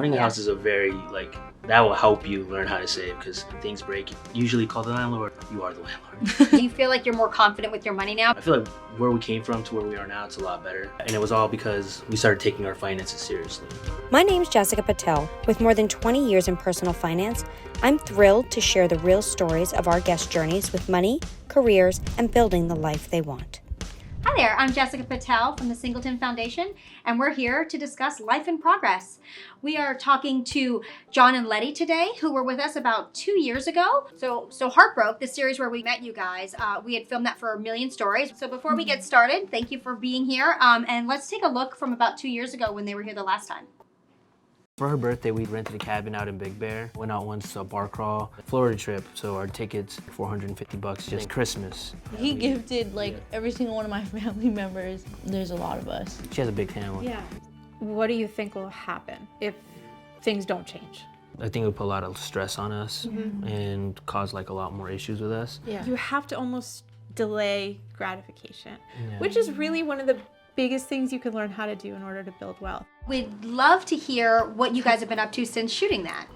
Owning a house is a very, that will help you learn how to save, because things break. Usually call the landlord, you are the landlord. Do you feel like you're more confident with your money now? I feel like where we came from to where we are now, it's a lot better. And it was all because we started taking our finances seriously. My name's Jessica Patel. With more than 20 years in personal finance, I'm thrilled to share the real stories of our guest journeys with money, careers, and building the life they want. Hi there, I'm Jessica Patel from the Singleton Foundation, and we're here to discuss life in progress. We are talking to John and Lety today, who were with us about 2 years ago. So Heartbroke, the series where we met you guys, we had filmed that for A Million Stories. So before we get started, thank you for being here, and let's take a look from about 2 years ago when they were here the last time. For her birthday, we rented a cabin out in Big Bear. Went out once to a bar crawl, Florida trip. So our tickets, $450 just Christmas. He gifted every single one of my family members. There's a lot of us. She has a big family. Yeah. What do you think will happen if things don't change? I think it would put a lot of stress on us and cause a lot more issues with us. Yeah. You have to almost delay gratification, which is really one of the biggest things you can learn how to do in order to build wealth. We'd love to hear what you guys have been up to since shooting that.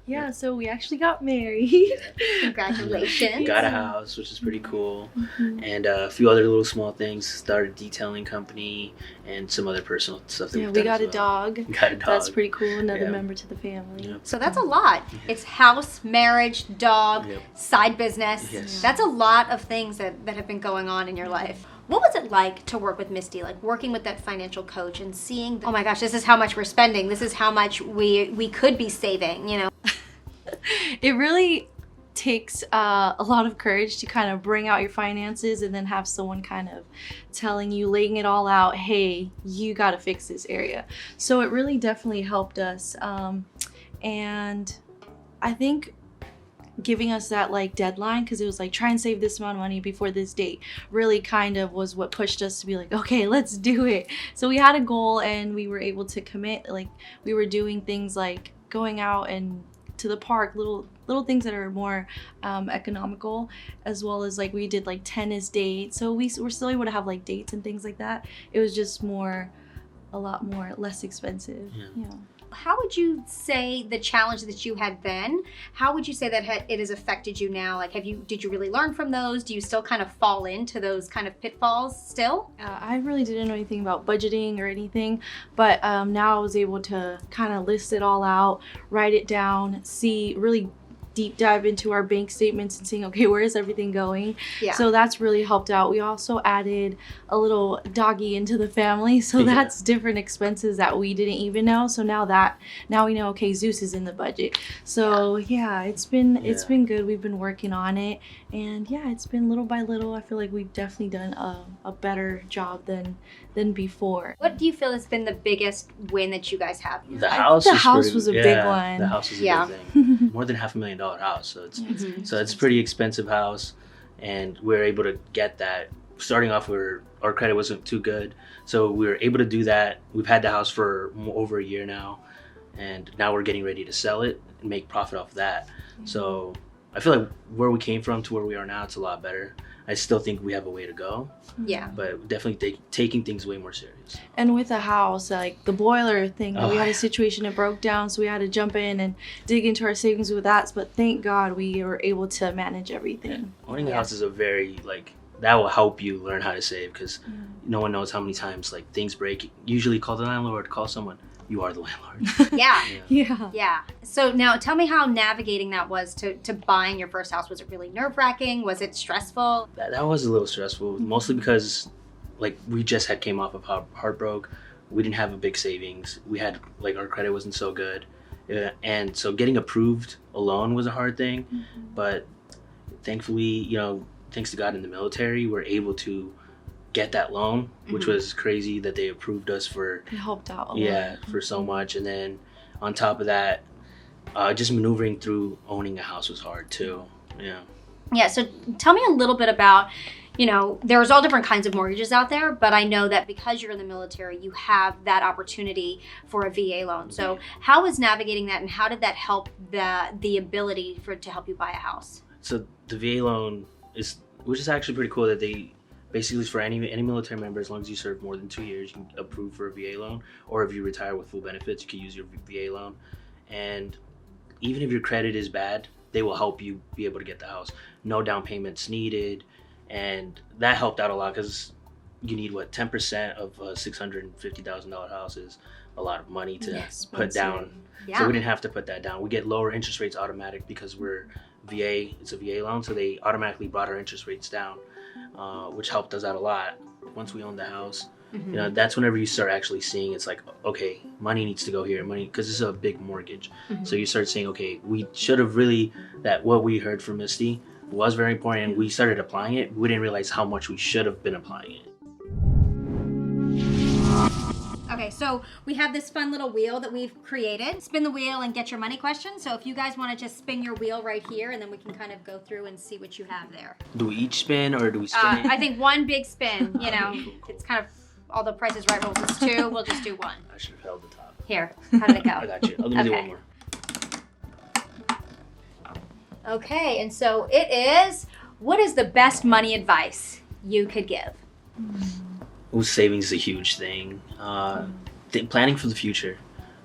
Yeah, so we actually got married. Congratulations. Got a house, which is pretty cool. And a few other little small things. Started a detailing company and some other personal stuff that Yeah, we've we done got as a dog. Got a dog. That's pretty cool. Another Yeah. member to the family. Yep. So that's a lot. It's house, marriage, dog, side business. Yes. That's a lot of things that have been going on in your life. What was it like to work with Misty, working with that financial coach and seeing, oh my gosh, this is how much we're spending. This is how much we could be saving, It really takes a lot of courage to kind of bring out your finances and then have someone kind of telling you, laying it all out, hey, you got to fix this area. So it really definitely helped us. And I think giving us that deadline, because it was try and save this amount of money before this date, really kind of was what pushed us to be okay, let's do it. So we had a goal and we were able to commit. We were doing things like going out and to the park, little things that are more economical, as well as we did tennis dates. So we're still able to have dates and things like that. It was just a lot more less expensive. Yeah. How would you say the challenge that you had then, how would you say that it has affected you now? Did you really learn from those? Do you still kind of fall into those kind of pitfalls still? I really didn't know anything about budgeting or anything, but now I was able to kind of list it all out, write it down, really deep dive into our bank statements and seeing, okay, where is everything going? Yeah. So that's really helped out. We also added a little doggy into the family, so that's different expenses that we didn't even know. So now we know, okay, Zeus is in the budget. So it's been good. We've been working on it, and it's been little by little. I feel like we've definitely done a better job than before. What do you feel has been the biggest win that you guys have? The house was a big one. The house was a big thing. More than $500,000 house. So it's a pretty expensive house, and we were able to get that. Starting off, our credit wasn't too good, so we were able to do that. We've had the house for over a year now, and now we're getting ready to sell it and make profit off that. So I feel like where we came from to where we are now, it's a lot better. I still think we have a way to go. Yeah. But definitely taking things way more serious. And with the house, the boiler thing, we had a situation that broke down, so we had to jump in and dig into our savings with that. But thank God we were able to manage everything. Yeah. Owning a house is a very, that will help you learn how to save, because no one knows how many times things break. Usually call the landlord, call someone. You are the landlord. Yeah. So now tell me how navigating that was to buying your first house. Was it really nerve-wracking? Was it stressful? That was a little stressful, mostly because we just came off of Heartbroke. We didn't have a big savings. We had our credit wasn't so good. And so getting approved alone was a hard thing. But thankfully, thanks to God in the military, we're able to get that loan, which was crazy that they approved us for. It helped out a lot. For so much. And then on top of that, just maneuvering through owning a house was hard too. Yeah, so tell me a little bit about, there's all different kinds of mortgages out there, but I know that because you're in the military, you have that opportunity for a VA loan. So how was navigating that, and how did that help the ability to help you buy a house? So the VA loan which is actually pretty cool that they basically for any military member, as long as you serve more than 2 years, you can approve for a VA loan, or if you retire with full benefits, you can use your VA loan. And even if your credit is bad, they will help you be able to get the house. No down payments needed, and that helped out a lot because you need 10% of a $650,000 house is a lot of money to put down. Yeah. So we didn't have to put that down. We get lower interest rates automatic because we're VA. It's a VA loan, so they automatically brought our interest rates down, which helped us out a lot. Once we owned the house, you know, that's whenever you start actually seeing it's like, okay, money needs to go here, because this is a big mortgage. So you start saying, okay, we should have really, that what we heard from Misty was very important, and we started applying it. We didn't realize how much we should have been applying it. Okay, so we have this fun little wheel that we've created. Spin the wheel and get your money question. So if you guys want to just spin your wheel right here, and then we can kind of go through and see what you have there. Do we each spin, or do we spin it? I think one big spin, you know, it's kind of, all the Price is Right rules is 2, we'll just do 1. I should have held the top. Here, how did it go? I got you. Let me do one more. Okay, and so it is, what is the best money advice you could give? Well, savings is a huge thing. Planning for the future.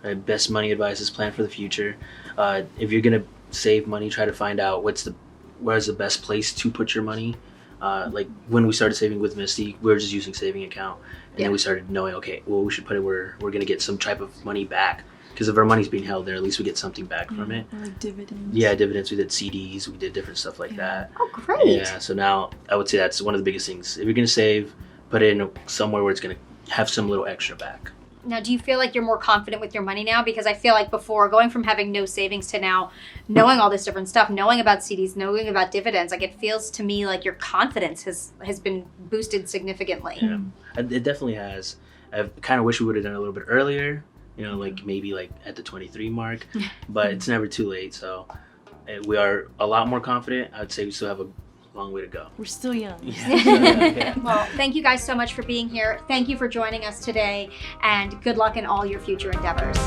Right? Best money advice is plan for the future. If you're gonna save money, try to find out where's the best place to put your money. Like when we started saving with Misty, we were just using saving account, and then we started knowing, okay, well, we should put it where we're gonna get some type of money back. Because if our money's being held there, at least we get something back from it. Or like dividends. Yeah, dividends. We did CDs. We did different stuff like that. Oh, great. Yeah. So now I would say that's one of the biggest things. If you're gonna save, put it in somewhere where it's gonna have some little extra back. Now, do you feel like you're more confident with your money now? Because I feel like before, going from having no savings to now knowing all this different stuff, knowing about CDs, knowing about dividends, like it feels to me like your confidence has been boosted significantly. Yeah, it definitely has. I kind of wish we would have done it a little bit earlier, you know, like maybe like at the 23 mark, but it's never too late. So we are a lot more confident. I would say we still have a long way to go. We're still young. Yeah. Well, thank you guys so much for being here. Thank you for joining us today, and good luck in all your future endeavors.